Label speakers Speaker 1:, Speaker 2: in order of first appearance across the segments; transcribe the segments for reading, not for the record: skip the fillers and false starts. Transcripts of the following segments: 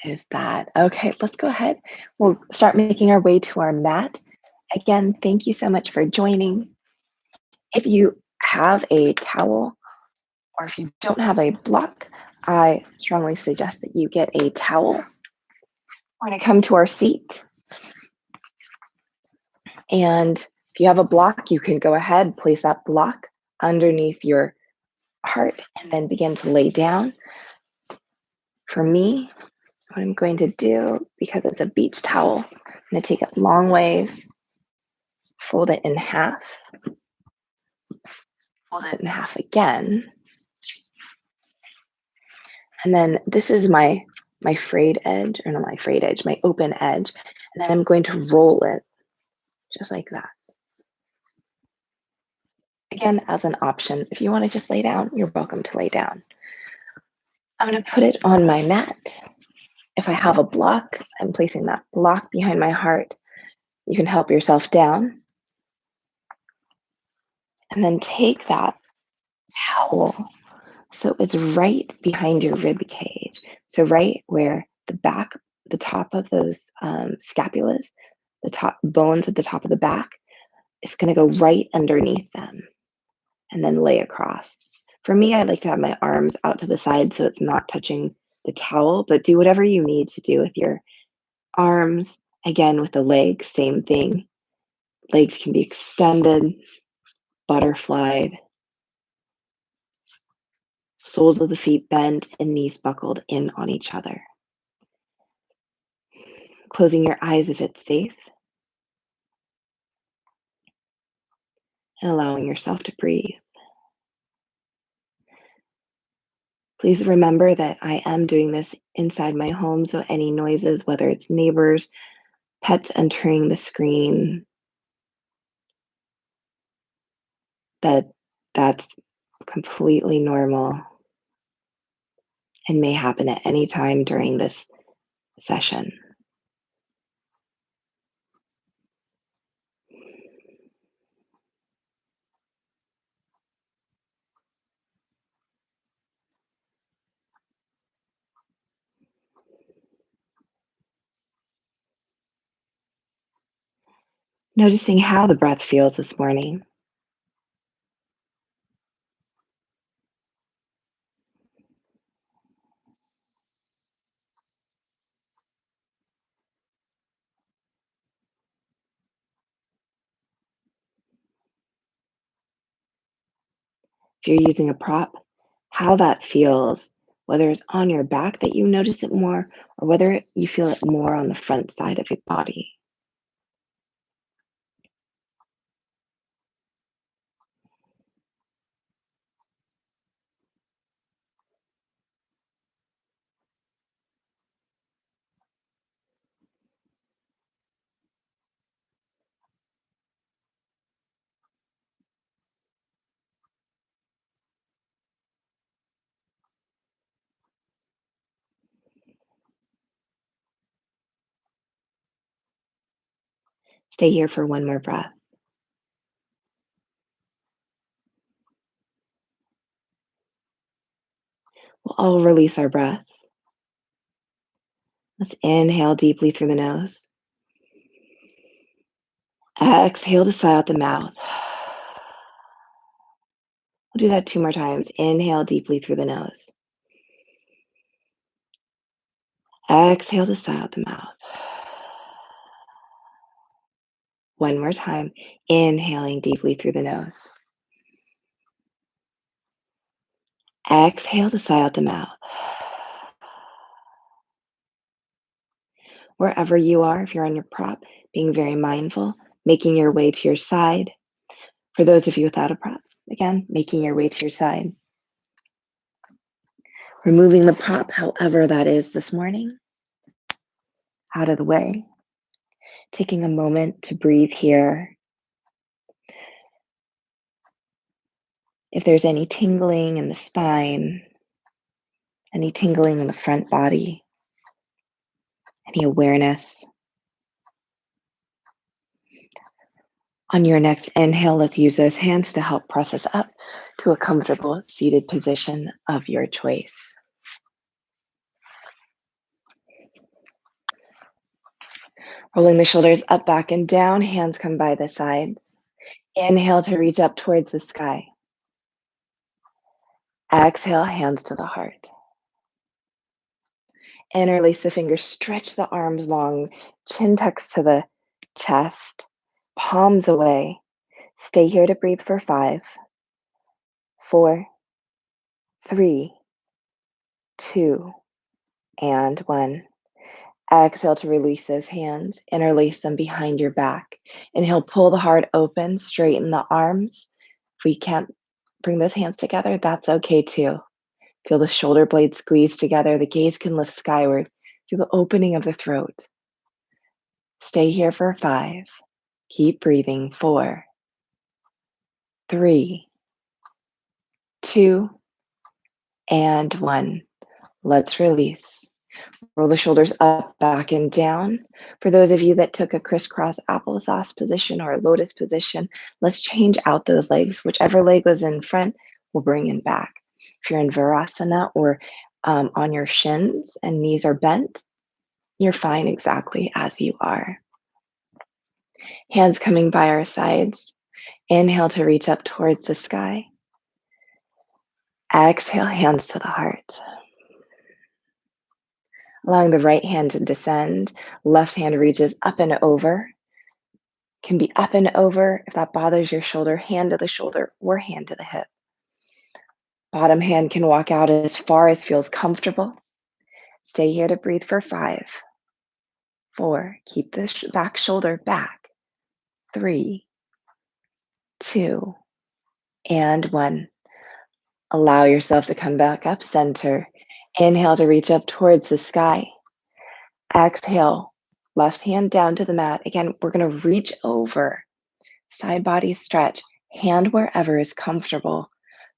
Speaker 1: Is that okay? Let's go ahead. We'll start making our way to our mat. Again, thank you so much for joining. If you have a towel or if you don't have a block, I strongly suggest that you get a towel. We're going to come to our seat. And if you have a block, you can go ahead, place that block underneath your heart, and then begin to lay down. For me, what I'm going to do, because it's a beach towel, I'm going to take it long ways, fold it in half, fold it in half again. And then this is my frayed edge, or not my frayed edge, my open edge. And then I'm going to roll it just like that. Again, as an option, if you want to just lay down, you're welcome to lay down. I'm going to put it on my mat. If I have a block, I'm placing that block behind my heart. You can help yourself down. And then take that towel so it's right behind your rib cage. So right where the top of those scapulas, the top bones at the top of the back, is going to go right underneath them and then lay across. For me, I like to have my arms out to the side so it's not touching the towel, but do whatever you need to do with your arms. Again, with the legs, same thing. Legs can be extended, butterflied, soles of the feet bent, and knees buckled in on each other. Closing your eyes if it's safe, and allowing yourself to breathe. Please remember that I am doing this inside my home, so any noises, whether it's neighbors, pets entering the screen, that's completely normal and may happen at any time during this session. Noticing how the breath feels this morning. If you're using a prop, how that feels, whether it's on your back that you notice it more, or whether you feel it more on the front side of your body. Stay here for one more breath. We'll all release our breath. Let's inhale deeply through the nose. Exhale to sigh out the mouth. We'll do that 2 more times. Inhale deeply through the nose. Exhale to sigh out the mouth. One more time. Inhaling deeply through the nose. Exhale to sigh out the mouth. Wherever you are, if you're on your prop, being very mindful, making your way to your side. For those of you without a prop, again, making your way to your side. Removing the prop, however that is this morning, out of the way. Taking a moment to breathe here. If there's any tingling in the spine, any tingling in the front body, any awareness. On your next inhale, let's use those hands to help press us up to a comfortable seated position of your choice. Rolling the shoulders up, back, and down. Hands come by the sides. Inhale to reach up towards the sky. Exhale, hands to the heart. Interlace the fingers, stretch the arms long, chin tucks to the chest, palms away. Stay here to breathe for 5, 4, 3, 2, and 1. Exhale to release those hands, interlace them behind your back. Inhale, pull the heart open, straighten the arms. If we can't bring those hands together, that's okay too. Feel the shoulder blades squeeze together, the gaze can lift skyward. Feel the opening of the throat. Stay here for 5. Keep breathing. 4, 3, 2, and 1. Let's release. Roll the shoulders up, back, and down. For those of you that took a crisscross applesauce position or a lotus position, let's change out those legs. Whichever leg was in front, we'll bring in back. If you're in Virasana or on your shins and knees are bent, you're fine exactly as you are. Hands coming by our sides. Inhale to reach up towards the sky. Exhale, hands to the heart. Allowing the right hand to descend, left hand reaches up and over. Can be up and over if that bothers your shoulder, hand to the shoulder or hand to the hip. Bottom hand can walk out as far as feels comfortable. Stay here to breathe for 5, 4, keep the back shoulder back. 3, 2, and 1. Allow yourself to come back up center. Inhale to reach up towards the sky. Exhale, left hand down to the mat. Again, we're going to reach over. Side body stretch, hand wherever is comfortable.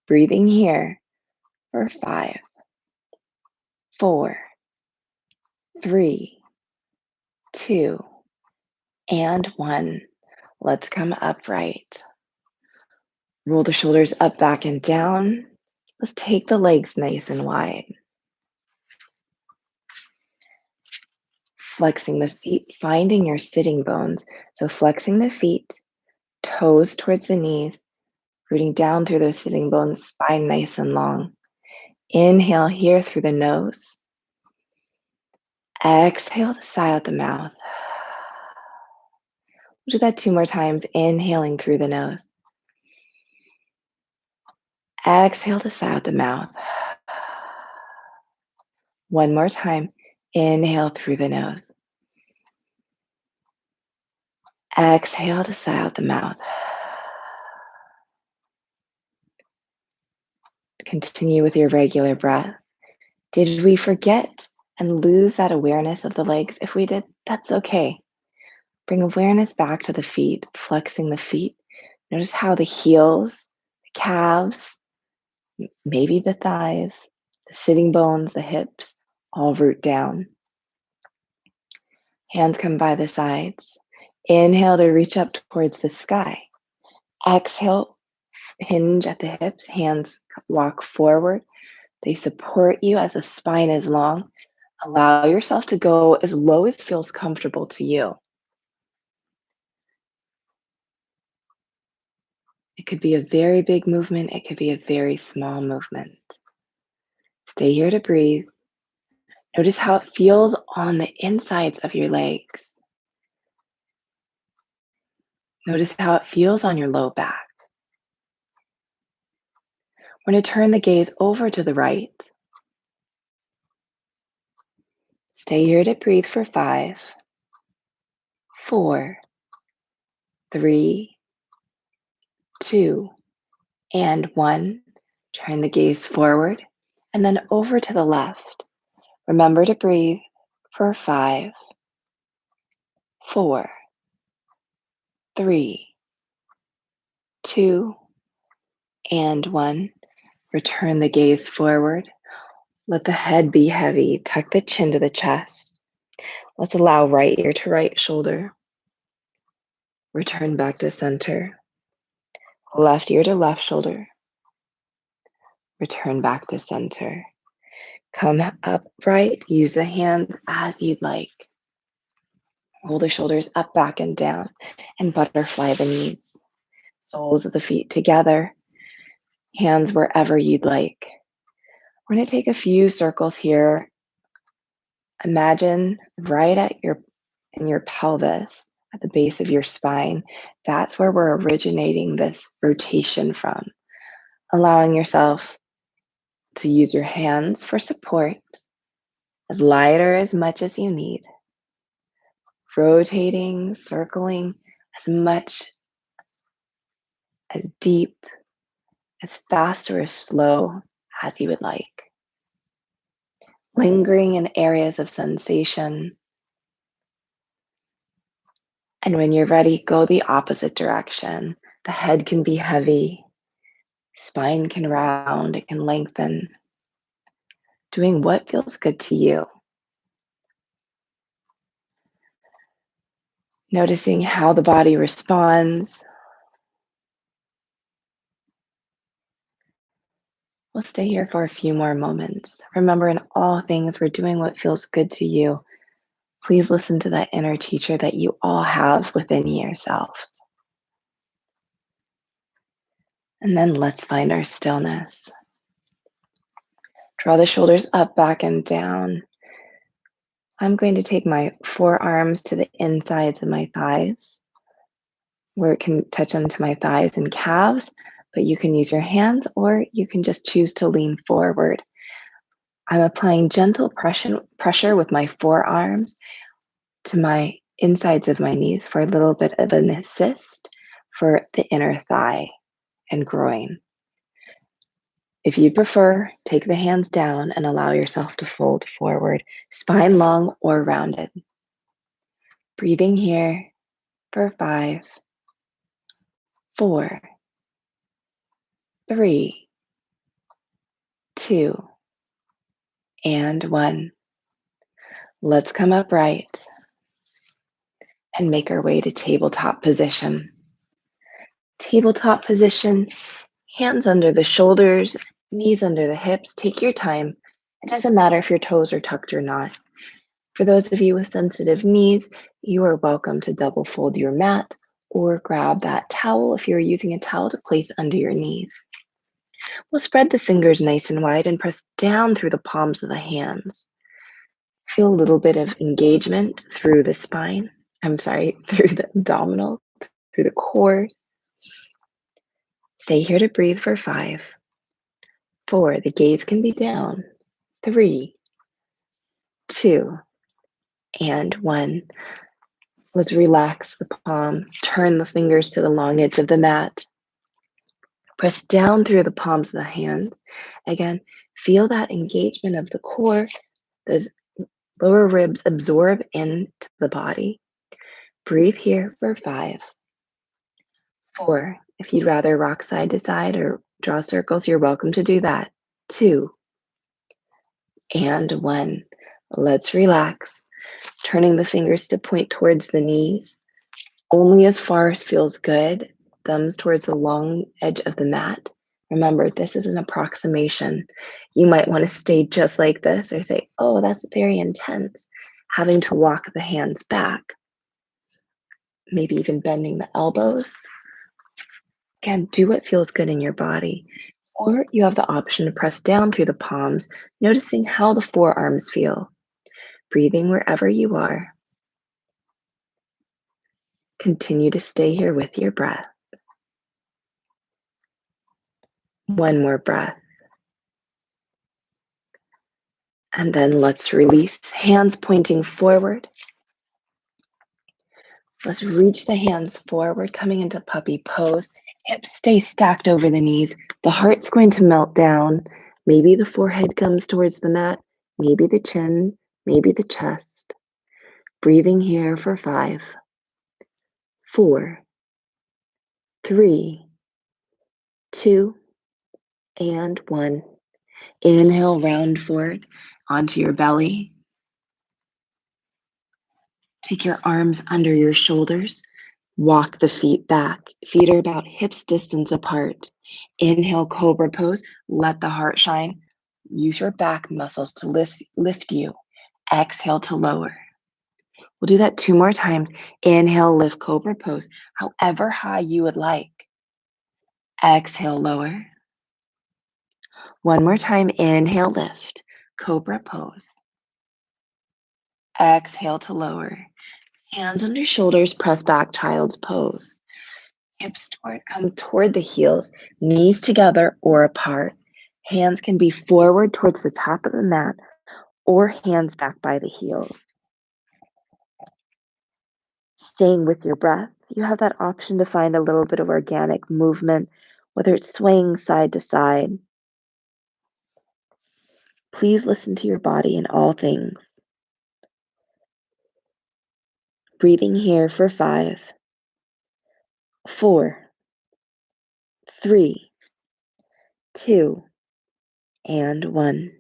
Speaker 1: Breathing here for 5, 4, 3, 2, and 1. Let's come upright. Roll the shoulders up, back, and down. Let's take the legs nice and wide. Flexing the feet, finding your sitting bones. So flexing the feet, toes towards the knees, rooting down through those sitting bones, spine nice and long. Inhale here through the nose. Exhale to sigh out the mouth. We'll do that 2 more times, inhaling through the nose. Exhale to sigh out the mouth. 1 more time, inhale through the nose. Exhale to sigh out the mouth. Continue with your regular breath. Did we forget and lose that awareness of the legs? If we did, that's okay. Bring awareness back to the feet, flexing the feet. Notice how the heels, the calves, maybe the thighs, the sitting bones, the hips, all root down. Hands come by the sides. Inhale to reach up towards the sky. Exhale, hinge at the hips, hands walk forward. They support you as the spine is long. Allow yourself to go as low as feels comfortable to you. It could be a very big movement. It could be a very small movement. Stay here to breathe. Notice how it feels on the insides of your legs. Notice how it feels on your low back. We're going to turn the gaze over to the right. Stay here to breathe for 5, 4, 3, 2, and 1. Turn the gaze forward and then over to the left. Remember to breathe for 5, 4, 3, 2, and 1. Return the gaze forward. Let the head be heavy. Tuck the chin to the chest. Let's allow right ear to right shoulder. Return back to center. Left ear to left shoulder. Return back to center. Come upright. Use the hands as you'd like. Roll the shoulders up, back, and down, and butterfly the knees. Soles of the feet together, hands wherever you'd like. We're going to take a few circles here. Imagine right in your pelvis, at the base of your spine. That's where we're originating this rotation from. Allowing yourself to use your hands for support, as light or as much as you need. Rotating, circling as much, as deep, as fast or as slow as you would like. Lingering in areas of sensation. And when you're ready, go the opposite direction. The head can be heavy, spine can round, it can lengthen. Doing what feels good to you. Noticing how the body responds. We'll stay here for a few more moments. Remember, in all things, we're doing what feels good to you. Please listen to that inner teacher that you all have within yourselves. And then let's find our stillness. Draw the shoulders up, back, and down. I'm going to take my forearms to the insides of my thighs, where it can touch onto my thighs and calves, but you can use your hands or you can just choose to lean forward. I'm applying gentle pressure with my forearms to my insides of my knees for a little bit of an assist for the inner thigh and groin. If you prefer, take the hands down and allow yourself to fold forward, spine long or rounded. Breathing here for 5, 4, 3, 2, and 1. Let's come upright and make our way to tabletop position. Tabletop position, hands under the shoulders, knees under the hips. Take your time. It doesn't matter if your toes are tucked or not. For those of you with sensitive knees, you are welcome to double fold your mat or grab that towel if you're using a towel to place under your knees. We'll spread the fingers nice and wide and press down through the palms of the hands. Feel a little bit of engagement through the spine. Through the abdominal, through the core. Stay here to breathe for 5, 4, the gaze can be down, 3, 2, and 1. Let's relax the palms, turn the fingers to the long edge of the mat. Press down through the palms of the hands. Again, feel that engagement of the core. Those lower ribs absorb into the body. Breathe here for 5, 4. If you'd rather rock side to side or draw circles, you're welcome to do that. 2, and 1. Let's relax. Turning the fingers to point towards the knees. Only as far as feels good. Thumbs towards the long edge of the mat. Remember, this is an approximation. You might want to stay just like this or say, oh, that's very intense. Having to walk the hands back. Maybe even bending the elbows. Again, do what feels good in your body. Or you have the option to press down through the palms, noticing how the forearms feel. Breathing wherever you are. Continue to stay here with your breath. One more breath. And then let's release, hands pointing forward. Let's reach the hands forward, coming into puppy pose. Hips stay stacked over the knees. The heart's going to melt down. Maybe the forehead comes towards the mat, maybe the chin, maybe the chest. Breathing here for 5, 4, 3, 2, and 1. Inhale, round forward onto your belly. Take your arms under your shoulders. Walk the feet back. Feet are about hips distance apart. Inhale, cobra pose. Let the heart shine. Use your back muscles to lift you. Exhale to lower. We'll do that 2 more times. Inhale, lift cobra pose, however high you would like. Exhale, lower. One more time. Inhale, lift, cobra pose. Exhale to lower. Hands under shoulders, press back, child's pose. Hips come toward the heels, knees together or apart. Hands can be forward towards the top of the mat or hands back by the heels. Staying with your breath, you have that option to find a little bit of organic movement, whether it's swaying side to side. Please listen to your body in all things. Breathing here for 5, 4, 3, 2, and 1.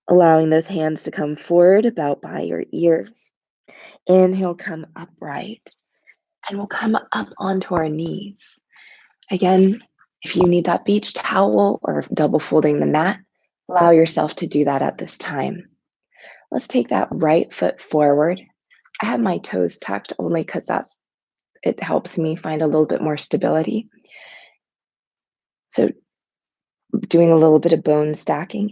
Speaker 1: Allowing those hands to come forward about by your ears. Inhale, come upright, and we'll come up onto our knees. Again, if you need that beach towel or double folding the mat, allow yourself to do that at this time. Let's take that right foot forward. I have my toes tucked only because it helps me find a little bit more stability. So doing a little bit of bone stacking,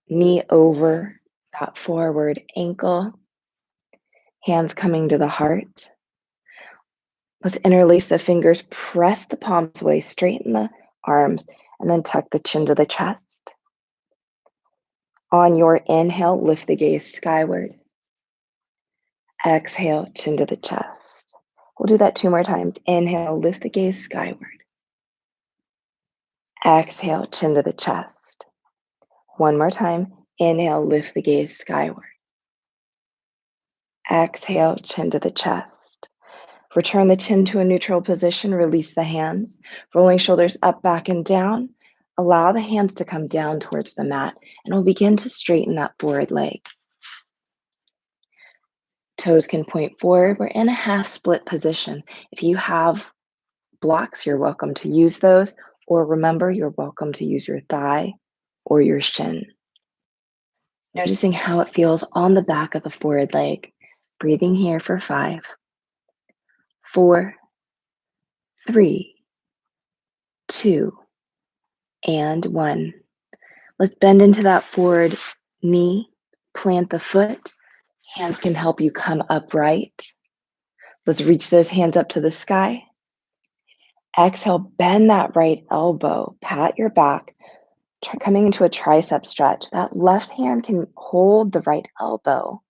Speaker 1: knee over that forward ankle, hands coming to the heart. Let's interlace the fingers, press the palms away, straighten the arms, and then tuck the chin to the chest. On your inhale, lift the gaze skyward. Exhale, chin to the chest. We'll do that 2 more times. Inhale, lift the gaze skyward. Exhale, chin to the chest. 1 more time. Inhale, lift the gaze skyward. Exhale, chin to the chest. Return the chin to a neutral position. Release the hands. Rolling shoulders up, back, and down. Allow the hands to come down towards the mat, and we'll begin to straighten that forward leg. Toes can point forward. We're in a half split position. If you have blocks, you're welcome to use those, or remember, you're welcome to use your thigh or your shin. Noticing how it feels on the back of the forward leg. Breathing here for 5, 4, 3, 2, and 1. Let's bend into that forward knee, plant the foot. Hands can help you come upright. Let's reach those hands up to the sky. Exhale, bend that right elbow, pat your back, coming into a tricep stretch. That left hand can hold the right elbow.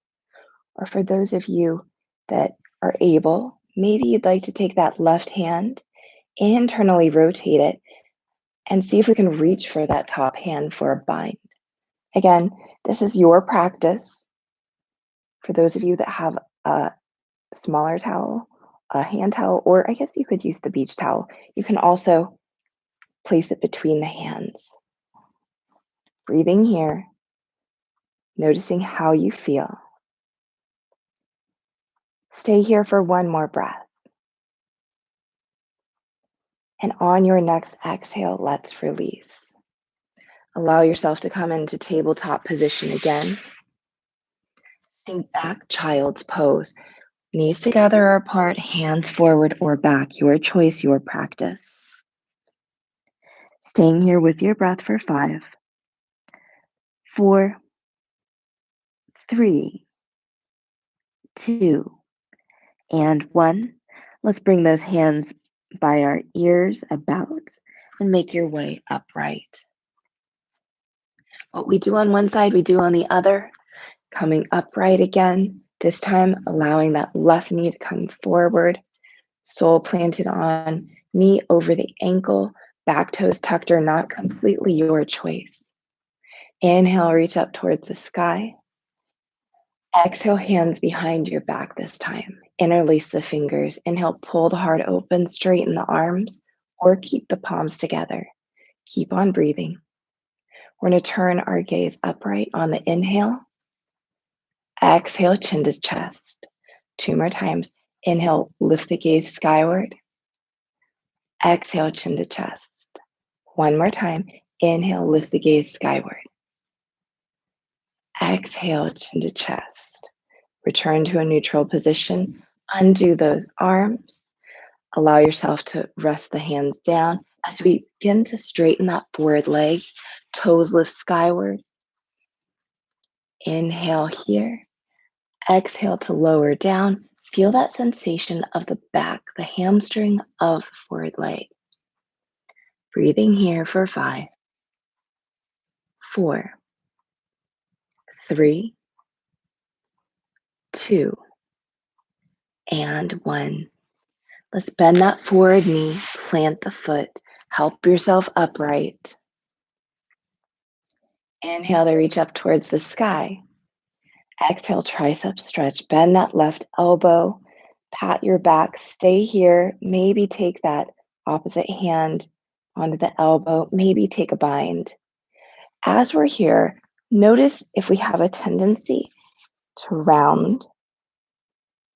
Speaker 1: Or for those of you that are able, maybe you'd like to take that left hand, internally rotate it, and see if we can reach for that top hand for a bind. Again, this is your practice. For those of you that have a smaller towel, a hand towel, or I guess you could use the beach towel, you can also place it between the hands. Breathing here, noticing how you feel. Stay here for 1 more breath. And on your next exhale, let's release. Allow yourself to come into tabletop position again. Sink back, child's pose. Knees together or apart, hands forward or back. Your choice, your practice. Staying here with your breath for 5, 4, 3, 2, and 1. Let's bring those hands by our ears about and make your way upright. What we do on one side, we do on the other. Coming upright again, this time allowing that left knee to come forward, sole planted on, knee over the ankle, back toes tucked or not, completely your choice. Inhale, reach up towards the sky. Exhale, hands behind your back this time. Interlace the fingers. Inhale, pull the heart open, straighten the arms, or keep the palms together. Keep on breathing. We're going to turn our gaze upright on the inhale. Exhale, chin to chest. 2 more times. Inhale, lift the gaze skyward. Exhale, chin to chest. 1 more time. Inhale, lift the gaze skyward. Exhale, chin to chest. Return to a neutral position. Undo those arms. Allow yourself to rest the hands down as we begin to straighten that forward leg. Toes lift skyward. Inhale here. Exhale to lower down. Feel that sensation of the back, the hamstring of the forward leg. Breathing here for 5, 4, 3, 2, and 1. Let's bend that forward knee, plant the foot, help yourself upright. Inhale to reach up towards the sky. Exhale, tricep stretch. Bend that left elbow, pat your back, stay here. Maybe take that opposite hand onto the elbow, maybe take a bind. As we're here, notice if we have a tendency to round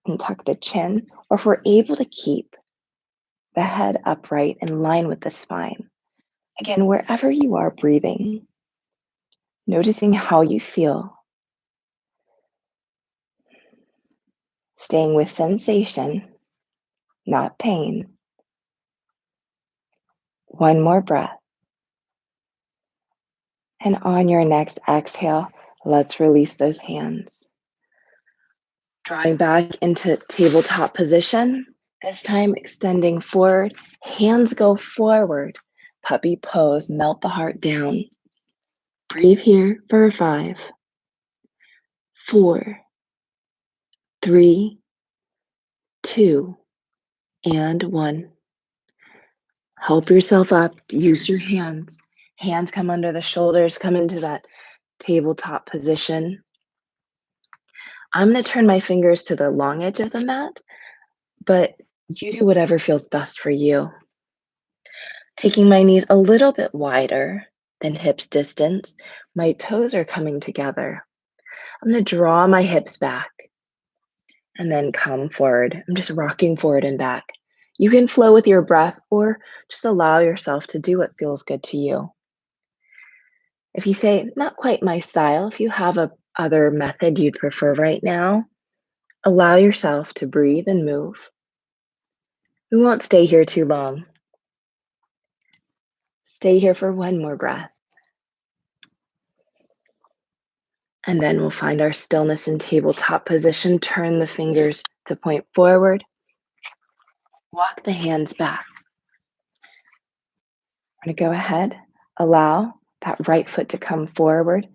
Speaker 1: and tuck the chin, or if we're able to keep the head upright in line with the spine. Again, wherever you are breathing, noticing how you feel, staying with sensation, not pain. One more breath. And on your next exhale, let's release those hands. Drawing back into tabletop position, this time extending forward, hands go forward. Puppy pose, melt the heart down. Breathe here for 5, 4, 3, 2, and 1. Help yourself up, use your hands. Hands come under the shoulders, come into that tabletop position. I'm going to turn my fingers to the long edge of the mat, but you do whatever feels best for you. Taking my knees a little bit wider than hips distance, my toes are coming together. I'm going to draw my hips back and then come forward. I'm just rocking forward and back. You can flow with your breath or just allow yourself to do what feels good to you. If you say, not quite my style, if you have a other method you'd prefer right now, allow yourself to breathe and move. We won't stay here too long. Stay here for one more breath. And then we'll find our stillness in tabletop position. Turn the fingers to point forward. Walk the hands back. I'm going to go ahead, allow that right foot to come forward.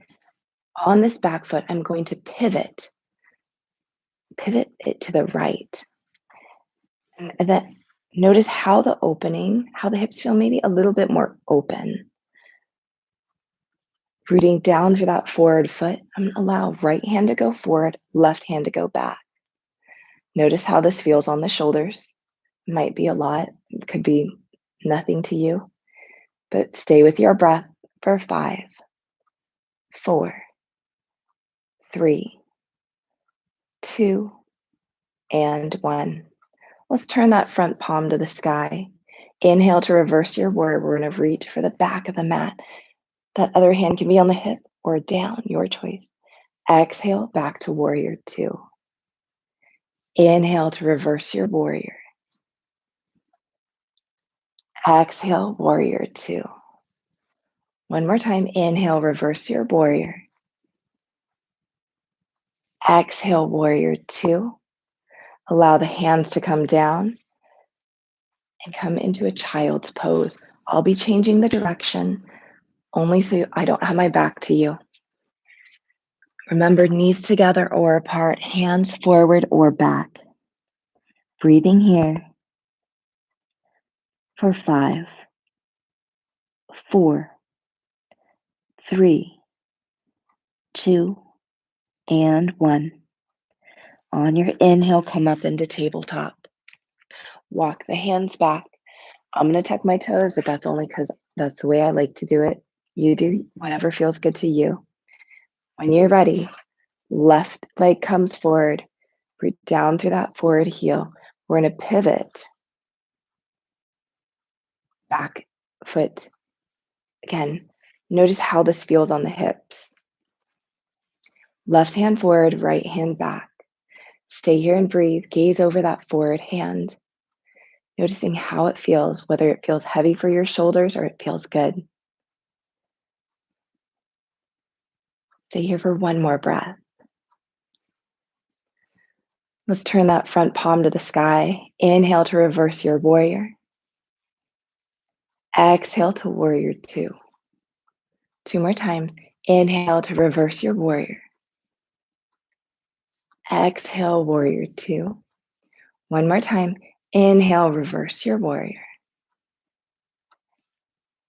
Speaker 1: On this back foot, I'm going to pivot it to the right. And then notice how the opening, how the hips feel maybe a little bit more open. Rooting down through that forward foot, I'm going to allow right hand to go forward, left hand to go back. Notice how this feels on the shoulders. Might be a lot, it could be nothing to you, but stay with your breath for 5, 4, 3, 2, and 1. Let's turn that front palm to the sky. Inhale to reverse your warrior. We're going to reach for the back of the mat. That other hand can be on the hip or down, your choice. Exhale, back to warrior 2. Inhale to reverse your warrior. Exhale, warrior 2. One more time, inhale, reverse your warrior. Exhale, warrior 2. Allow the hands to come down and come into a child's pose. I'll be changing the direction only so I don't have my back to you. Remember, knees together or apart, hands forward or back. Breathing here for 5, 4, 3, 2, and 1. On your inhale, come up into tabletop. Walk the hands back. I'm going to tuck my toes, but that's only because that's the way I like to do it. You do whatever feels good to you. When you're ready, left leg comes forward. Breathe down through that forward heel. We're going to pivot. Back foot. Again, notice how this feels on the hips. Left hand forward, right hand back. Stay here and breathe. Gaze over that forward hand, noticing how it feels, whether it feels heavy for your shoulders or it feels good. Stay here for one more breath. Let's turn that front palm to the sky. Inhale to reverse your warrior. Exhale to warrior two. Two more times. Inhale to reverse your warrior. Exhale, warrior two. One more time. Inhale, reverse your warrior.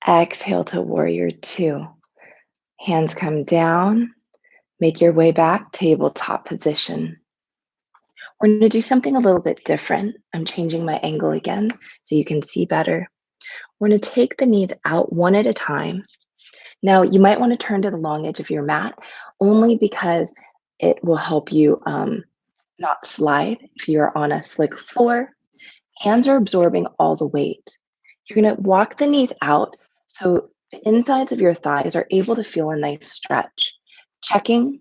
Speaker 1: Exhale to warrior two. Hands come down. Make your way back, tabletop position. We're going to do something a little bit different. I'm changing my angle again so you can see better. We're going to take the knees out one at a time. Now, you might want to turn to the long edge of your mat only because it will help you not slide if you're on a slick floor. Hands are absorbing all the weight. You're going to walk the knees out so the insides of your thighs are able to feel a nice stretch. Checking,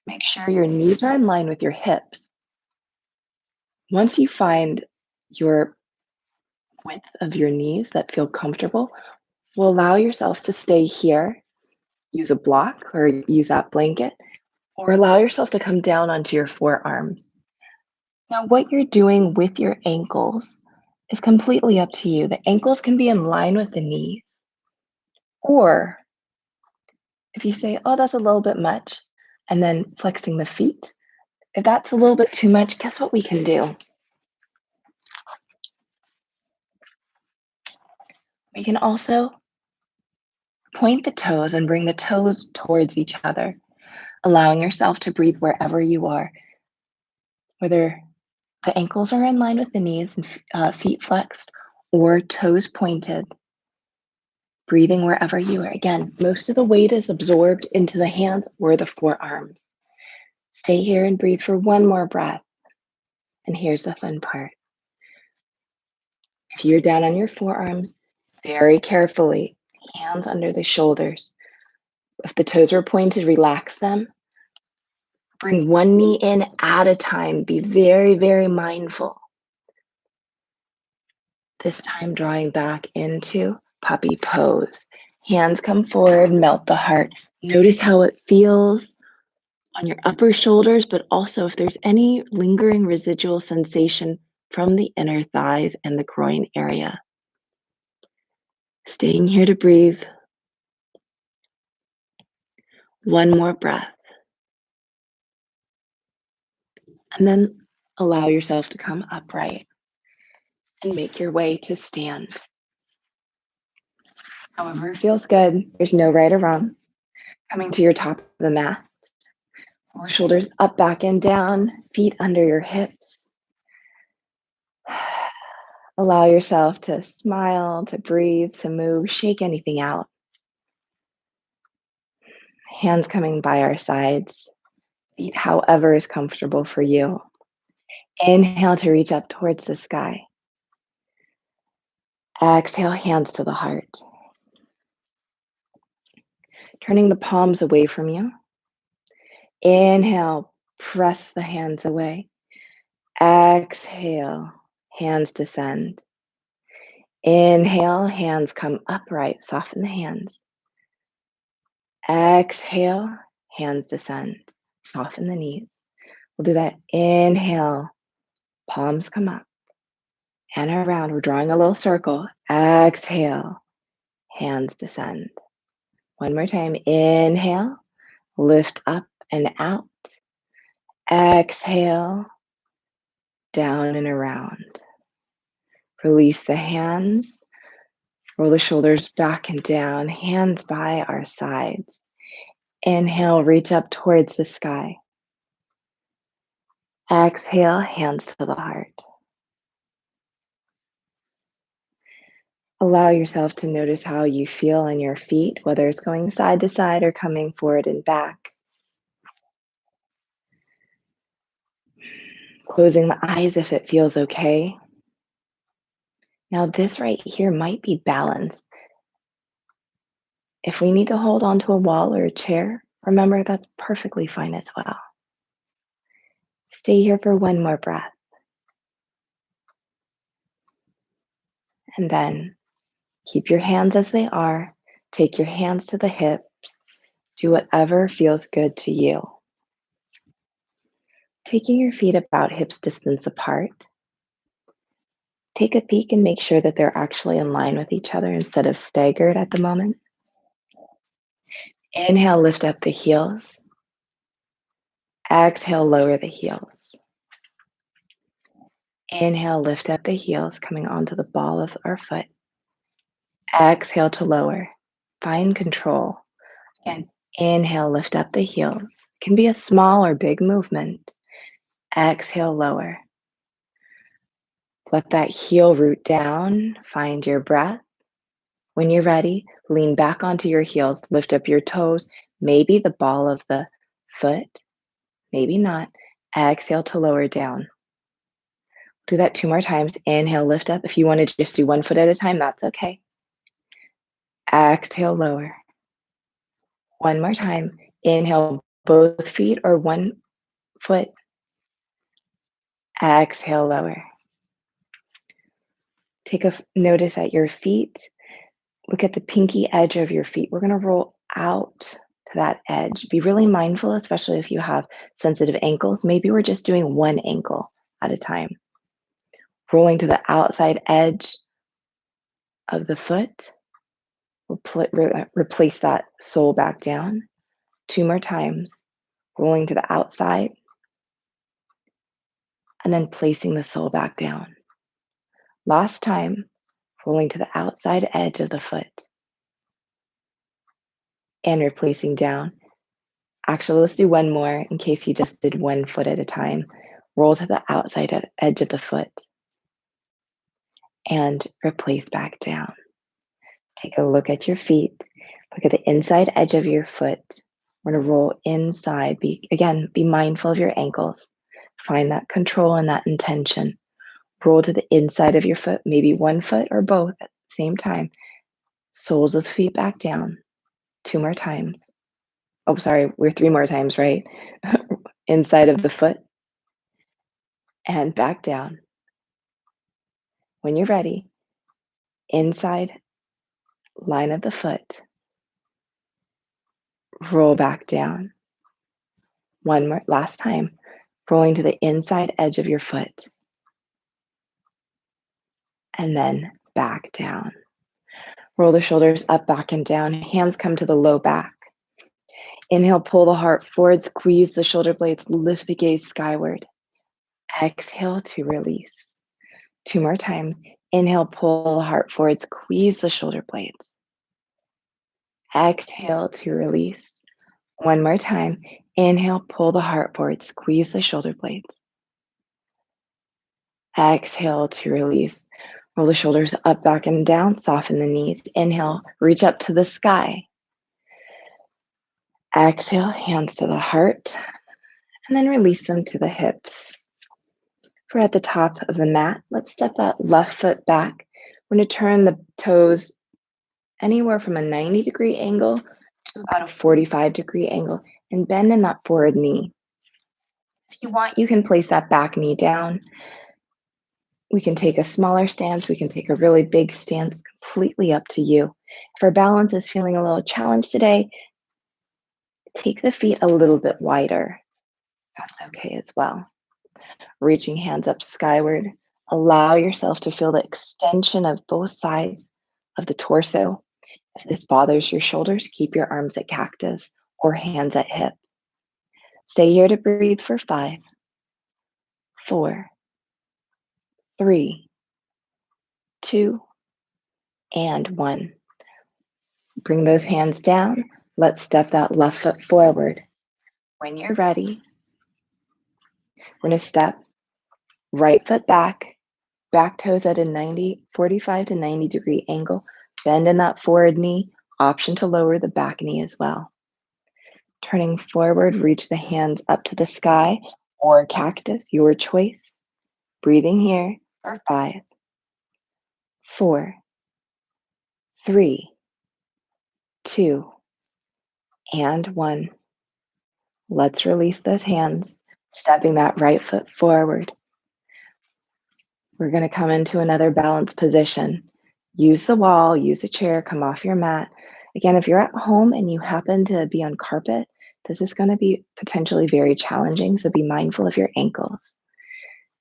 Speaker 1: make sure your knees are in line with your hips. Once you find your width of your knees that feel comfortable, will allow yourselves to stay here, use a block or use that blanket, or allow yourself to come down onto your forearms. Now, what you're doing with your ankles is completely up to you. The ankles can be in line with the knees. Or if you say, oh, that's a little bit much, and then flexing the feet, if that's a little bit too much, guess what we can do? We can also point the toes and bring the toes towards each other, allowing yourself to breathe wherever you are, whether the ankles are in line with the knees and feet flexed or toes pointed, breathing wherever you are. Again, most of the weight is absorbed into the hands or the forearms. Stay here and breathe for one more breath. And here's the fun part. If you're down on your forearms, very carefully, hands under the shoulders. If the toes are pointed, relax them. Bring one knee in at a time. Be very, very mindful. This time drawing back into puppy pose. Hands come forward, melt the heart. Notice how it feels on your upper shoulders, but also if there's any lingering residual sensation from the inner thighs and the groin area. Staying here to breathe. One more breath. And then allow yourself to come upright and make your way to stand. However it feels good, there's no right or wrong. Coming to your top of the mat. Or shoulders up, back, and down, feet under your hips. Allow yourself to smile, to breathe, to move, shake anything out. Hands coming by our sides, feet however is comfortable for you. Inhale to reach up towards the sky. Exhale, hands to the heart. Turning the palms away from you. Inhale, press the hands away. Exhale, hands descend. Inhale, hands come upright, soften the hands. Exhale, hands descend, soften the knees. We'll do that. Inhale, palms come up and around. We're drawing a little circle. Exhale, hands descend. One more time. Inhale, lift up and out. Exhale, down and around. Release the hands. Roll the shoulders back and down, hands by our sides. Inhale, reach up towards the sky. Exhale, hands to the heart. Allow yourself to notice how you feel on your feet, whether it's going side to side or coming forward and back. Closing the eyes if it feels okay. Now this right here might be balance. If we need to hold onto a wall or a chair, remember that's perfectly fine as well. Stay here for one more breath. And then keep your hands as they are. Take your hands to the hip. Do whatever feels good to you. Taking your feet about hips distance apart. Take a peek and make sure that they're actually in line with each other instead of staggered at the moment. Inhale, lift up the heels. Exhale, lower the heels. Inhale, lift up the heels, coming onto the ball of our foot. Exhale to lower. Find control. And inhale, lift up the heels. Can be a small or big movement. Exhale, lower. Let that heel root down. Find your breath. When you're ready, lean back onto your heels, lift up your toes, maybe the ball of the foot, maybe not. Exhale to lower down. Do that 2 more times. Inhale, lift up. If you want to just do 1 foot at a time, that's okay. Exhale, lower. 1 more time. Inhale, both feet or 1 foot. Exhale, lower. Take a notice at your feet. Look at the pinky edge of your feet. We're going to roll out to that edge. Be really mindful, especially if you have sensitive ankles. Maybe we're just doing 1 ankle at a time. Rolling to the outside edge of the foot. We'll replace that sole back down. 2 more times. Rolling to the outside. And then placing the sole back down. Last time, rolling to the outside edge of the foot. And replacing down. Actually, let's do 1 more in case you just did 1 foot at a time. Roll to the outside edge of the foot and replace back down. Take a look at your feet. Look at the inside edge of your foot. We're going to roll inside. Be mindful of your ankles. Find that control and that intention. Roll to the inside of your foot, maybe 1 foot or both at the same time. Soles of the feet back down. 2 more times. Oh, sorry, we're 3 more times, right? Inside of the foot and back down. When you're ready, inside line of the foot, roll back down. 1 more, last time, rolling to the inside edge of your foot, and then back down. Roll the shoulders up, back, and down. Hands come to the low back. Inhale, pull the heart forward, squeeze the shoulder blades, lift the gaze skyward. Exhale to release. 2 more times. Inhale, pull the heart forward, squeeze the shoulder blades. Exhale to release. 1 more time. Inhale, pull the heart forward, squeeze the shoulder blades. Exhale to release. Roll the shoulders up, back, and down. Soften the knees. Inhale, reach up to the sky. Exhale, hands to the heart, and then release them to the hips. If we're at the top of the mat, let's step that left foot back. We're going to turn the toes anywhere from a 90-degree angle to about a 45-degree angle and bend in that forward knee. If you want, you can place that back knee down. We can take a smaller stance. We can take a really big stance, completely up to you. If our balance is feeling a little challenged today, take the feet a little bit wider. That's okay as well. Reaching hands up skyward. Allow yourself to feel the extension of both sides of the torso. If this bothers your shoulders, keep your arms at cactus or hands at hip. Stay here to breathe for 5, 4, 3, 2, and 1. Bring those hands down. Let's step that left foot forward. When you're ready, we're going to step right foot back, back toes at a 45 to 90-degree angle. Bend in that forward knee. Option to lower the back knee as well. Turning forward, reach the hands up to the sky or cactus, your choice. Breathing here for 5, 4, 3, 2, and 1. Let's release those hands. Stepping that right foot forward. We're going to come into another balanced position. Use the wall, use a chair, come off your mat. Again, if you're at home and you happen to be on carpet, this is going to be potentially very challenging, so be mindful of your ankles.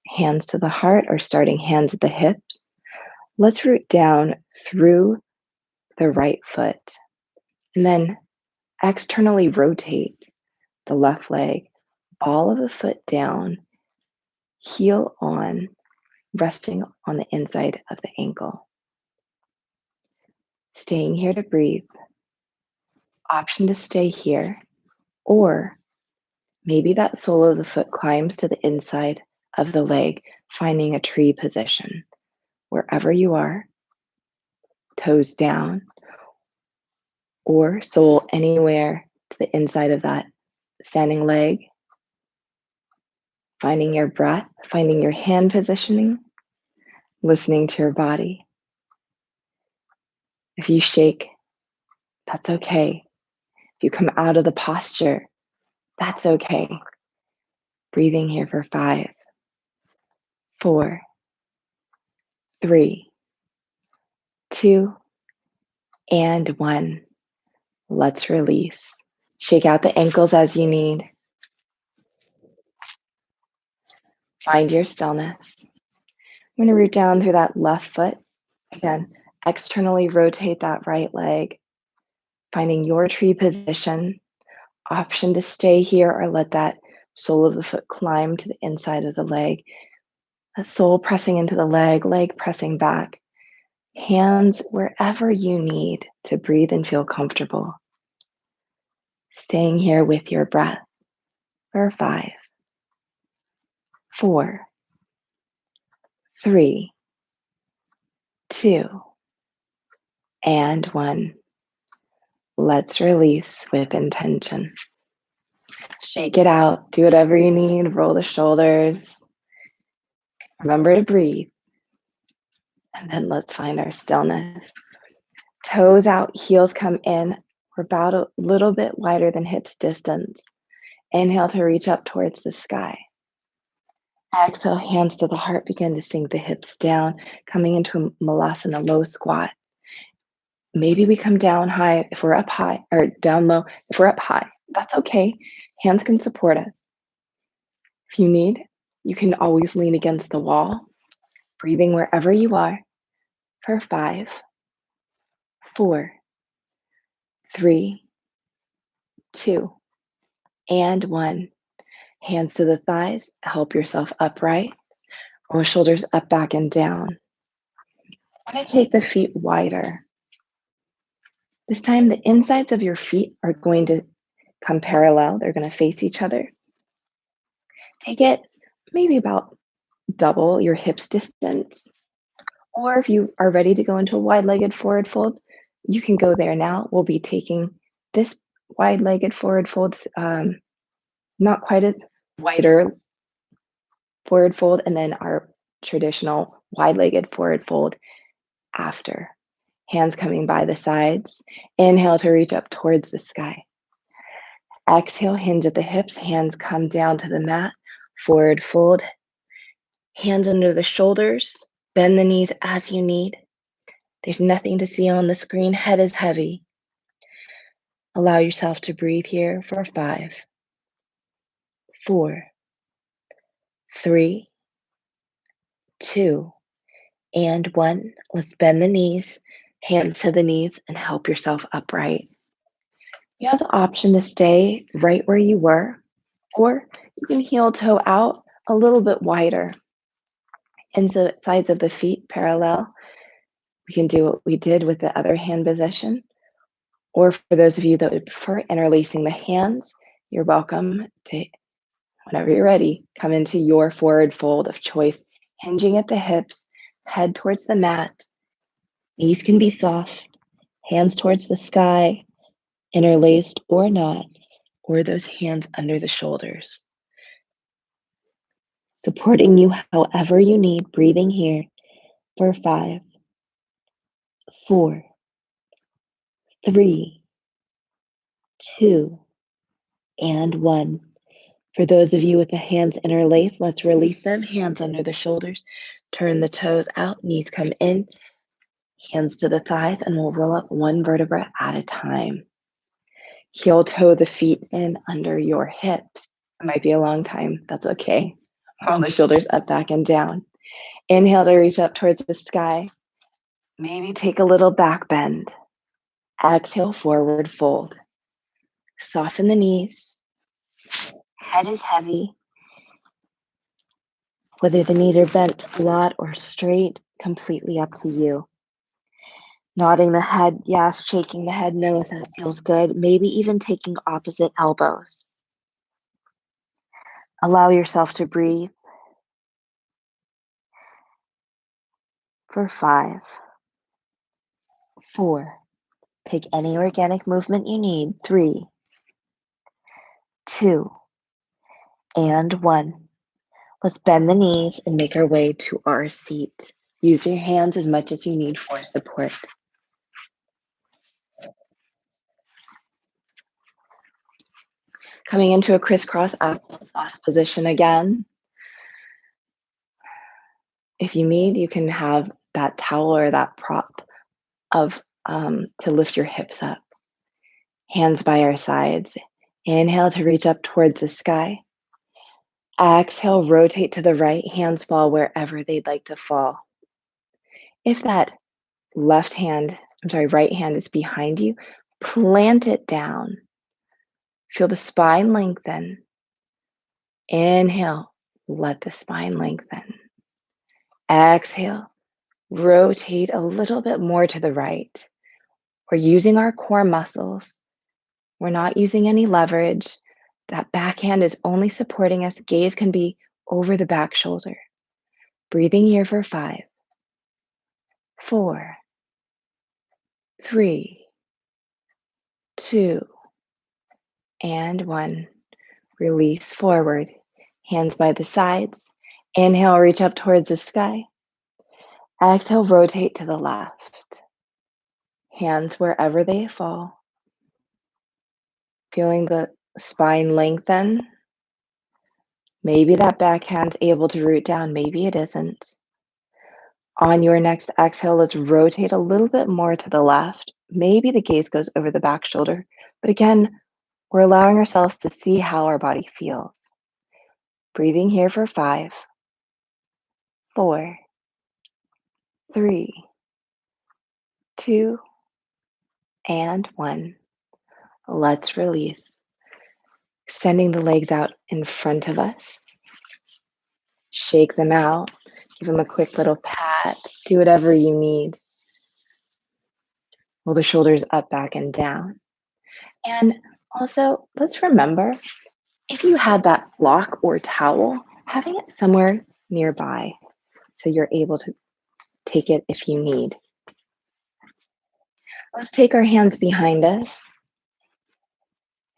Speaker 1: Hands to the heart or starting hands at the hips. Let's root down through the right foot and then externally rotate the left leg, ball of the foot down, heel on, resting on the inside of the ankle. Staying here to breathe. Option to stay here, or maybe that sole of the foot climbs to the inside of the leg, finding a tree position. Wherever you are, toes down, or sole anywhere to the inside of that standing leg. Finding your breath, finding your hand positioning, listening to your body. If you shake, that's okay. If you come out of the posture, that's okay. Breathing here for 5, 4, 3, 2, and 1. Let's release. Shake out the ankles as you need. Find your stillness. I'm going to root down through that left foot. Again, externally rotate that right leg, finding your tree position. Option to stay here or let that sole of the foot climb to the inside of the leg. A sole pressing into the leg pressing back. Hands wherever you need to breathe and feel comfortable. Staying here with your breath for 5, 4, 3, 2, and 1. Let's release with intention. Shake it out. Do whatever you need. Roll the shoulders. Remember to breathe. And then let's find our stillness. Toes out, heels come in. We're about a little bit wider than hips distance. Inhale to reach up towards the sky. Exhale, hands to the heart, begin to sink the hips down, coming into a Malasana low squat. Maybe we come down high if we're up high, or down low if we're up high. That's okay. Hands can support us. If you need, you can always lean against the wall, breathing wherever you are for 5, 4, 3, 2, and 1. Hands to the thighs, help yourself upright, or shoulders up, back, and down. I'm going to take the feet wider. This time, the insides of your feet are going to come parallel. They're going to face each other. Take it maybe about double your hips distance. Or if you are ready to go into a wide-legged forward fold, you can go there now. We'll be taking this wide-legged forward fold, not quite as wider forward fold, and then our traditional wide-legged forward fold after. Hands coming by the sides. Inhale to reach up towards the sky. Exhale, hinge at the hips. Hands come down to the mat. Forward fold. Hands under the shoulders. Bend the knees as you need. There's nothing to see on the screen. Head is heavy. Allow yourself to breathe here for 5, 4, 3, 2, and 1. Let's bend the knees, hands to the knees, and help yourself upright. You have the option to stay right where you were, or you can heel toe out a little bit wider. Sides of the feet parallel. We can do what we did with the other hand position. Or for those of you that would prefer interlacing the hands, you're welcome to, whenever you're ready, come into your forward fold of choice, hinging at the hips, head towards the mat. Knees can be soft, hands towards the sky, interlaced or not, or those hands under the shoulders. Supporting you however you need, breathing here for 5, 4, 3, 2, and 1. For those of you with the hands interlaced, let's release them. Hands under the shoulders. Turn the toes out, knees come in, hands to the thighs, and we'll roll up one vertebra at a time. Heel toe the feet in under your hips. It might be a long time. That's okay. Roll the shoulders up, back, and down. Inhale to reach up towards the sky. Maybe take a little back bend. Exhale, forward fold. Soften the knees. Head is heavy. Whether the knees are bent flat or straight, completely up to you. Nodding the head, yes. Shaking the head, no, if that feels good. Maybe even taking opposite elbows. Allow yourself to breathe for 5, 4. Take any organic movement you need. 3, 2, and 1. Let's bend the knees and make our way to our seat. Use your hands as much as you need for support. Coming into a crisscross applesauce position again. If you need, you can have that towel or that prop to lift your hips up. Hands by our sides. Inhale to reach up towards the sky. Exhale, rotate to the right. Hands fall wherever they'd like to fall. If that right hand is behind you, plant it down. Feel the spine lengthen. Inhale, let the spine lengthen. Exhale, rotate a little bit more to the right. We're using our core muscles. We're not using any leverage. That backhand is only supporting us. Gaze can be over the back shoulder. Breathing here for 5, 4, 3, 2, and 1. Release forward. Hands by the sides. Inhale, reach up towards the sky. Exhale, rotate to the left. Hands wherever they fall. Feeling the spine lengthen. Maybe that back hand's able to root down, maybe it isn't. On your next exhale, let's rotate a little bit more to the left. Maybe the gaze goes over the back shoulder, but again, we're allowing ourselves to see how our body feels. Breathing here for 5, 4, 3, 2, and 1. Let's release. Extending the legs out in front of us. Shake them out. Give them a quick little pat. Do whatever you need. Roll the shoulders up, back, and down. And also, let's remember, if you had that block or towel, having it somewhere nearby so you're able to take it if you need. Let's take our hands behind us.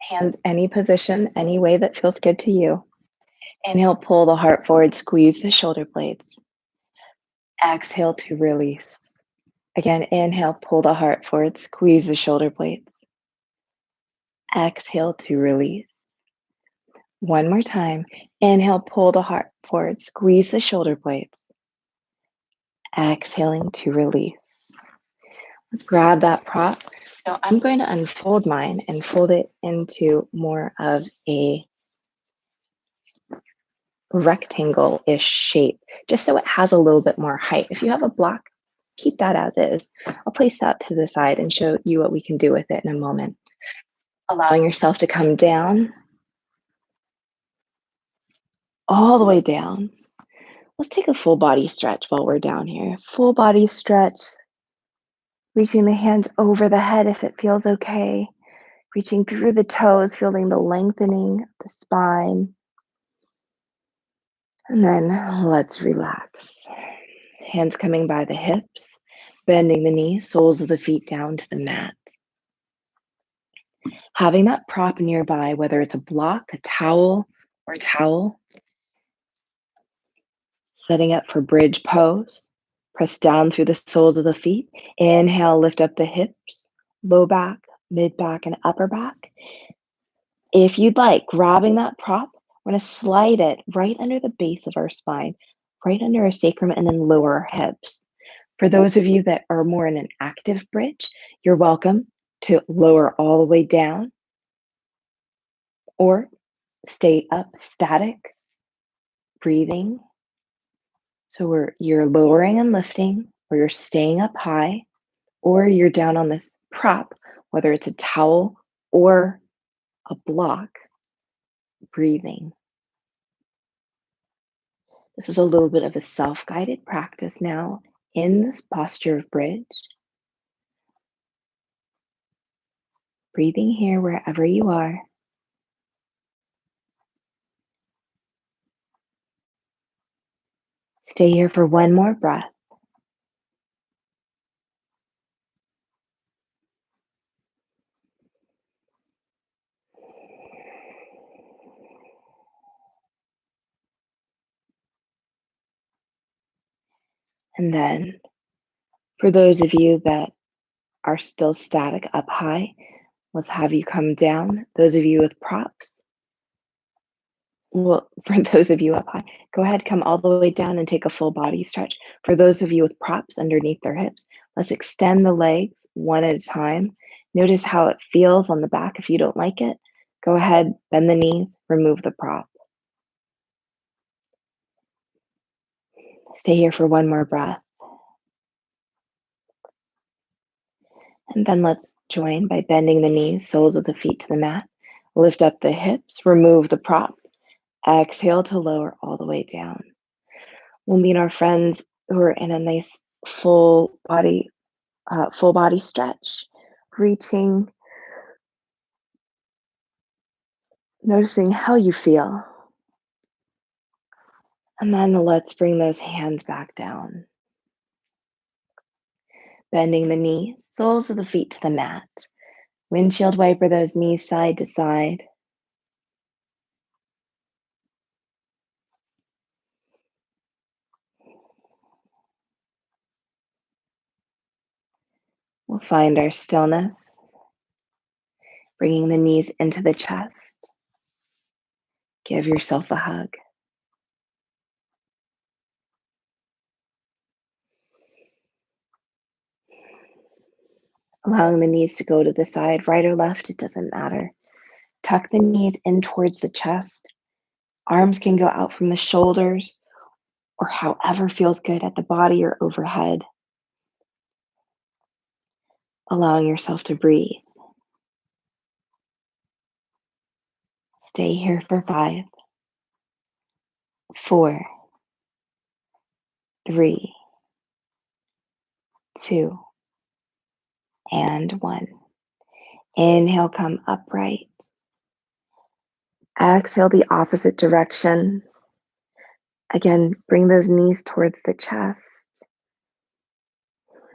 Speaker 1: Hands any position, any way that feels good to you. Inhale, pull the heart forward, squeeze the shoulder blades. Exhale to release. Again, inhale, pull the heart forward, squeeze the shoulder blades. Exhale to release. One more time. Inhale, pull the heart forward, squeeze the shoulder blades. Exhaling to release. Let's grab that prop. So I'm going to unfold mine and fold it into more of a rectangle-ish shape, just so it has a little bit more height. If you have a block, keep that as is. I'll place that to the side and show you what we can do with it in a moment. Allowing yourself to come down, all the way down. Let's take a full body stretch while we're down here. Full body stretch. Reaching the hands over the head if it feels okay. Reaching through the toes, feeling the lengthening of the spine. And then let's relax. Hands coming by the hips, bending the knees, soles of the feet down to the mat. Having that prop nearby, whether it's a block, a towel, or a towel. Setting up for bridge pose. Press down through the soles of the feet. Inhale, lift up the hips, low back, mid back, and upper back. If you'd like, grabbing that prop, We're going to slide it right under the base of our spine, right under our sacrum, and then lower our hips. For those of you that are more in an active bridge, you're welcome to lower all the way down or stay up static, breathing. So you're lowering and lifting, or you're staying up high, or you're down on this prop, whether it's a towel or a block, breathing. This is a little bit of a self-guided practice now in this posture of bridge. Breathing here wherever you are. Stay here for one more breath. And then for those of you that are still static up high, let's have you come down. Those of you with props, well, for those of you up high, go ahead, come all the way down and take a full body stretch. For those of you with props underneath their hips, let's extend the legs one at a time. Notice how it feels on the back. If you don't like it, go ahead, bend the knees, remove the prop. Stay here for one more breath. And then let's join by bending the knees, soles of the feet to the mat. Lift up the hips, remove the prop. Exhale to lower all the way down. We'll meet our friends who are in a nice full body stretch, reaching, noticing how you feel. And then let's bring those hands back down. Bending the knees, soles of the feet to the mat. Windshield wiper those knees side to side. We'll find our stillness, bringing the knees into the chest. Give yourself a hug. Allowing the knees to go to the side, right or left, it doesn't matter. Tuck the knees in towards the chest. Arms can go out from the shoulders or however feels good at the body or overhead. Allowing yourself to breathe. Stay here for 5, 4, 3, 2, and 1. Inhale, come upright. Exhale the opposite direction. Again, bring those knees towards the chest.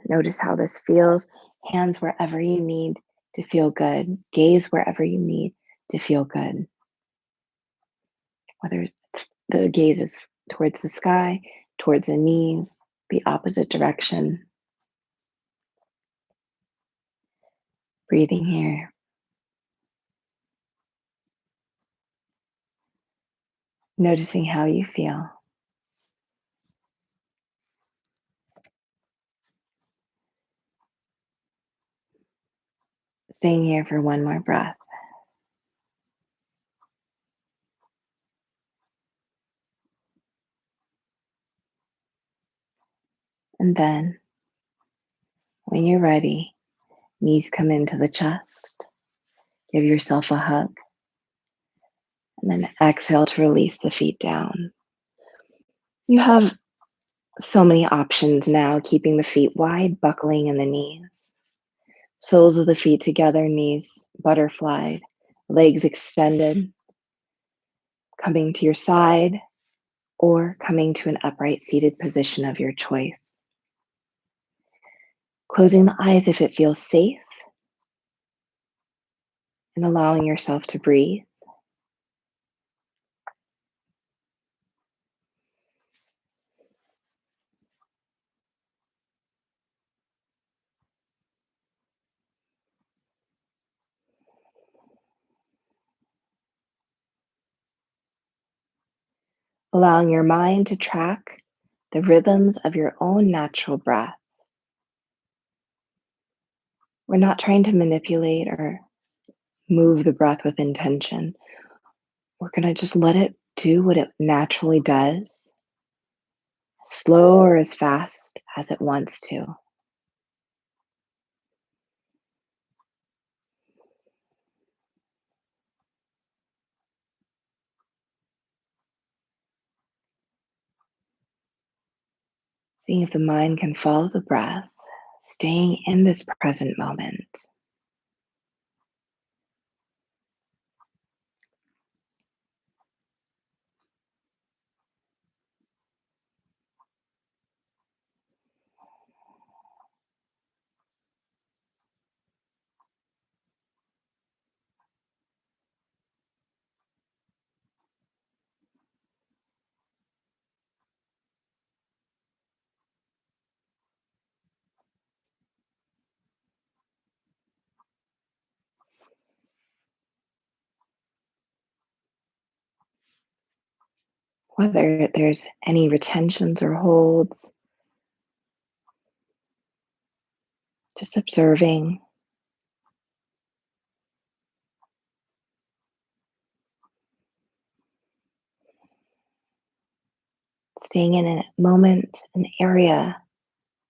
Speaker 1: Notice how this feels. Hands wherever you need to feel good. Gaze wherever you need to feel good. Whether it's the gaze is towards the sky, towards the knees, the opposite direction. Breathing here. Noticing how you feel. Staying here for one more breath. And then, when you're ready, knees come into the chest. Give yourself a hug. And then exhale to release the feet down. You have so many options now, keeping the feet wide, buckling in the knees. Soles of the feet together, knees butterflied, legs extended, coming to your side, or coming to an upright seated position of your choice. Closing the eyes if it feels safe, and allowing yourself to breathe. allowing your mind to track the rhythms of your own natural breath. We're not trying to manipulate or move the breath with intention. We're going to just let it do what it naturally does, slow or as fast as it wants to. Seeing if the mind can follow the breath, staying in this present moment. Whether there's any retentions or holds, just observing, staying in a moment, an area,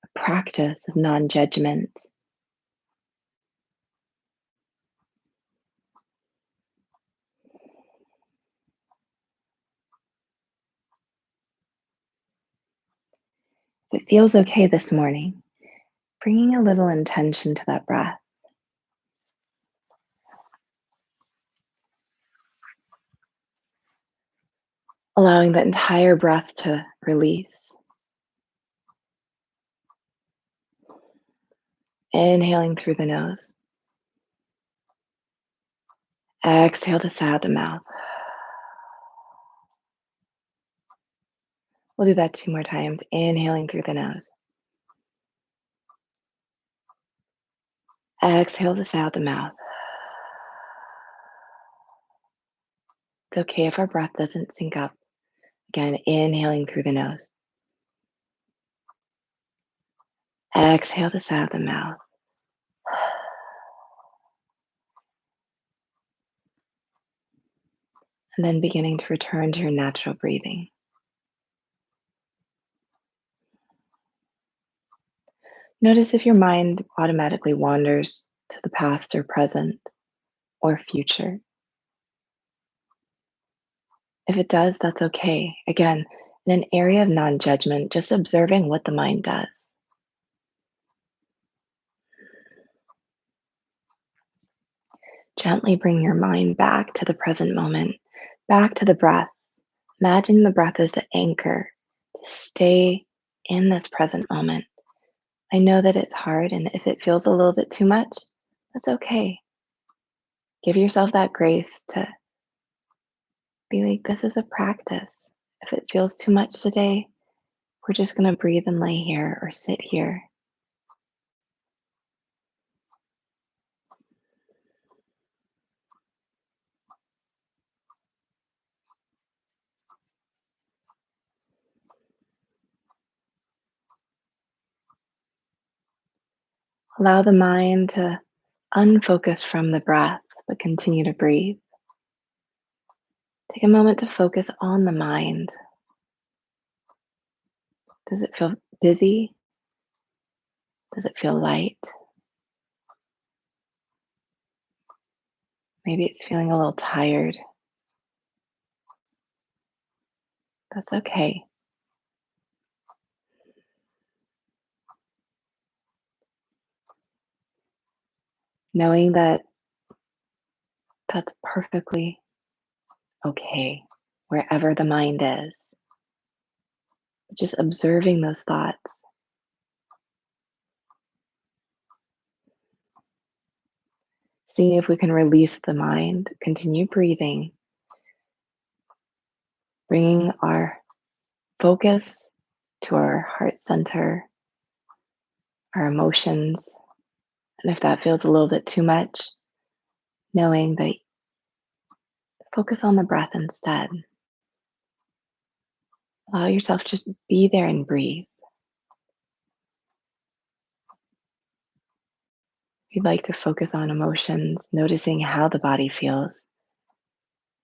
Speaker 1: a practice of non judgment. If it feels okay this morning, bringing a little intention to that breath, allowing the entire breath to release. Inhaling through the nose. Exhale this out the mouth. We'll do that 2 more times. Inhaling through the nose. Exhale this out the mouth. It's okay if our breath doesn't sync up. Again, inhaling through the nose. Exhale this out the mouth. And then beginning to return to your natural breathing. Notice if your mind automatically wanders to the past or present or future. If it does, that's okay. Again, in an area of non judgment, just observing what the mind does. Gently bring your mind back to the present moment, back to the breath. Imagine the breath as an anchor to stay in this present moment. I know that it's hard, and if it feels a little bit too much, that's okay. Give yourself that grace to be like, this is a practice. If it feels too much today, we're just going to breathe and lay here or sit here. Allow the mind to unfocus from the breath, but continue to breathe. Take a moment to focus on the mind. Does it feel busy? Does it feel light? Maybe it's feeling a little tired. That's okay. Knowing that that's perfectly okay wherever the mind is. Just observing those thoughts. Seeing if we can release the mind, continue breathing, bringing our focus to our heart center, our emotions. And if that feels a little bit too much, knowing that focus on the breath instead. Allow yourself to be there and breathe. If you'd like to focus on emotions, noticing how the body feels,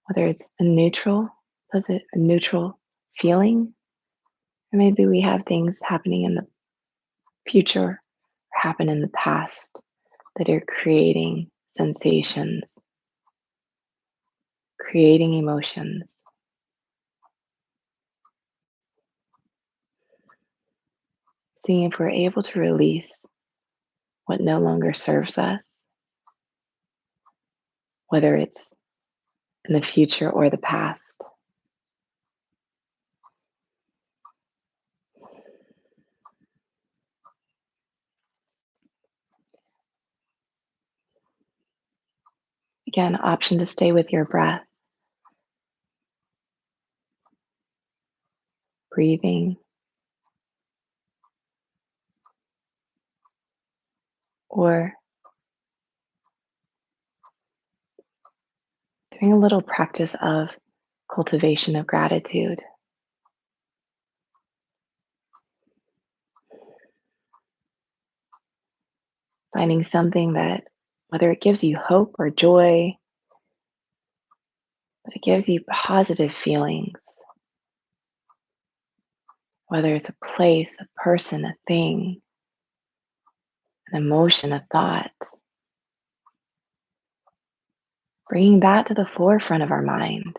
Speaker 1: whether it's a neutral, was it a neutral feeling? Or maybe we have things happening in the future or happen in the past that are creating sensations, creating emotions. Seeing if we're able to release what no longer serves us, whether it's in the future or the past. Again, option to stay with your breath, breathing, or doing a little practice of cultivation of gratitude. Finding something that, whether it gives you hope or joy, but it gives you positive feelings, whether it's a place, a person, a thing, an emotion, a thought, bringing that to the forefront of our mind,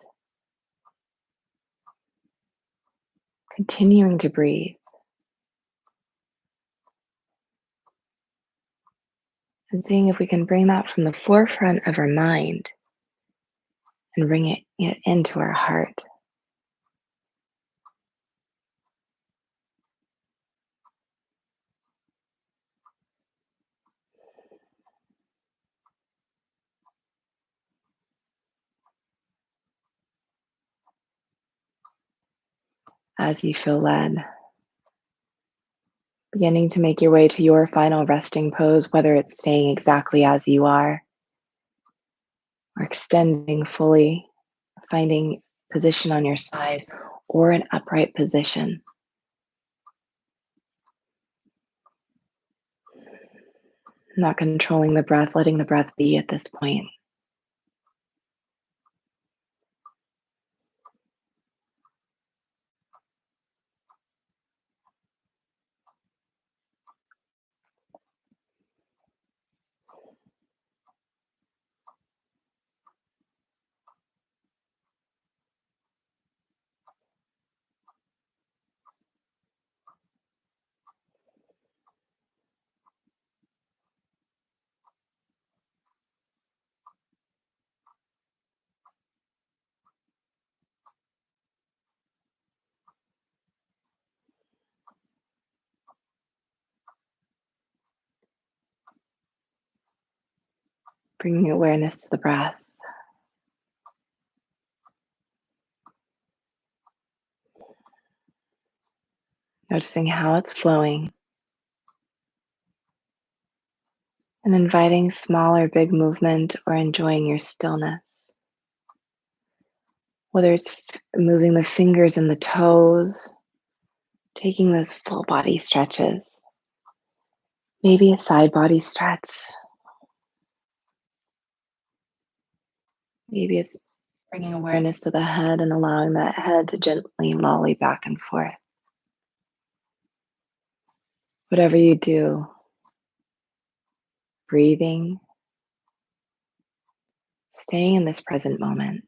Speaker 1: continuing to breathe, and seeing if we can bring that from the forefront of our mind and bring it into our heart. As you feel led, beginning to make your way to your final resting pose, whether it's staying exactly as you are or extending fully, finding position on your side or an upright position. Not controlling the breath, letting the breath be at this point. Bringing awareness to the breath. Noticing how it's flowing and inviting small or big movement or enjoying your stillness. Whether it's moving the fingers and the toes, taking those full body stretches, maybe a side body stretch, maybe it's bringing awareness to the head and allowing that head to gently lolly back and forth. Whatever you do, breathing, staying in this present moment.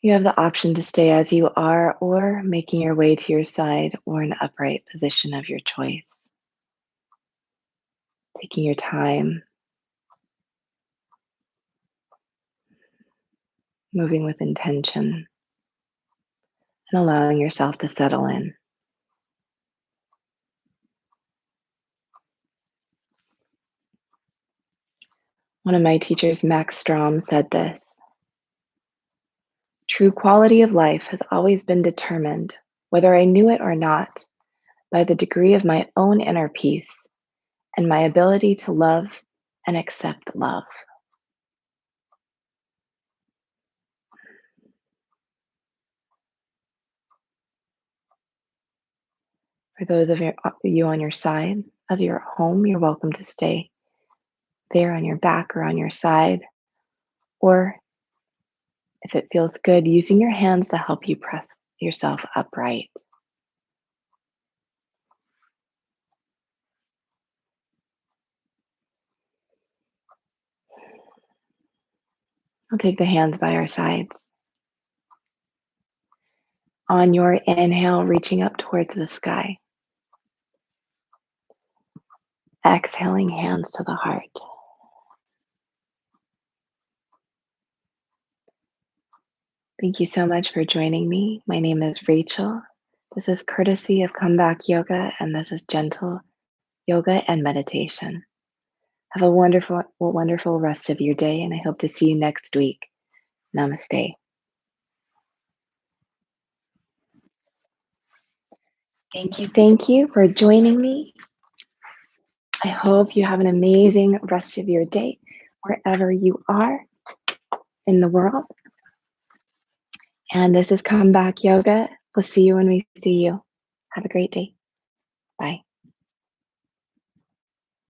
Speaker 1: You have the option to stay as you are or making your way to your side or an upright position of your choice. Taking your time, moving with intention, and allowing yourself to settle in. One of my teachers, Max Strom, said this: "True quality of life has always been determined, whether I knew it or not, by the degree of my own inner peace and my ability to love and accept love. For those of you on your side, as you're at home, you're welcome to stay there on your back or on your side, or if it feels good, using your hands to help you press yourself upright. We'll take the hands by our sides. On your inhale, reaching up towards the sky. Exhaling, hands to the heart. Thank you so much for joining me. My name is Rachel. This is courtesy of Comeback Yoga, and this is gentle yoga and meditation. Have a wonderful, wonderful rest of your day, and I hope to see you next week. Namaste. Thank you for joining me. I hope you have an amazing rest of your day wherever you are in the world. And this is Comeback Yoga. We'll see you when we see you. Have a great day.